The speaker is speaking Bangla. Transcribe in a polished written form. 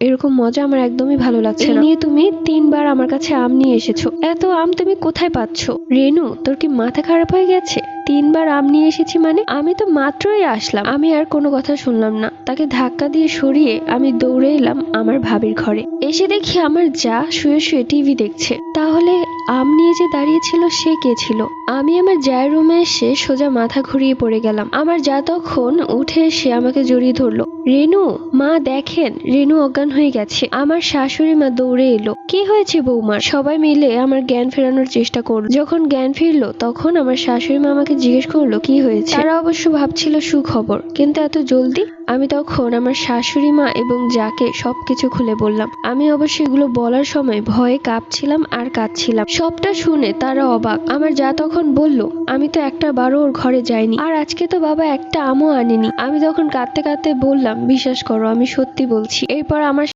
এরকম মজা আমার একদমই ভালো লাগছে না। এই নিয়ে তুমি 3বার আমার কাছে আম নিয়ে এসেছো। এত আম তুমি কোথায় পাচ্ছ? রেনু, তোর কি মাথা খারাপ হয়ে গেছে? 3বার আম নিয়ে এসেছি মানে? আমি তো মাত্রই আসলাম। আমি আর কোনো কথা শুনলাম না। তাকে ধাক্কা দিয়ে সরিয়ে আমি দৌড়ে এলাম আমার ভাবির ঘরে। এসে দেখি আমার যা শুয়ে শুয়ে টিভি দেখছে। তাহলে আম নিয়ে যে দাঁড়িয়েছিল সে কে ছিল? আমি আমার জায়ের রুমে এসে সোজা মাথা ঘুরিয়ে পড়ে গেলাম। আমার যা তখন উঠে এসে আমাকে জড়িয়ে ধরলো। রেনু, মা দেখেন, রেনু অজ্ঞান হয়ে গেছে। আমার শাশুড়ি মা দৌড়ে এলো। কি হয়েছে বৌমার? সবাই মিলে আমার জ্ঞান ফেরানোর চেষ্টা করলো। যখন জ্ঞান ফিরলো তখন আমার শাশুড়ি মা আমাকে জিজ্ঞেস করলো কি হয়েছে। তারা অবশ্য ভাবছিল সুখবর, কিন্তু এত জলদি? আমি তখন আমার শাশুড়ি মা এবং যাকে সবকিছু খুলে বললাম। আমি অবশ্য এগুলো বলার সময় ভয়ে কাঁপছিলাম আর কাঁদছিলাম। সবটা শুনে তারা অবাক। আমার যা তখন বলল, আমি তো একটা বারও ওর ঘরে যাইনি, আর আজকে তো বাবা একটা আমও আনেনি। আমি তখন কাঁদতে কাঁদতে বললাম, বিশ্বাস করো আমি সত্যি বলছি। এরপর আমার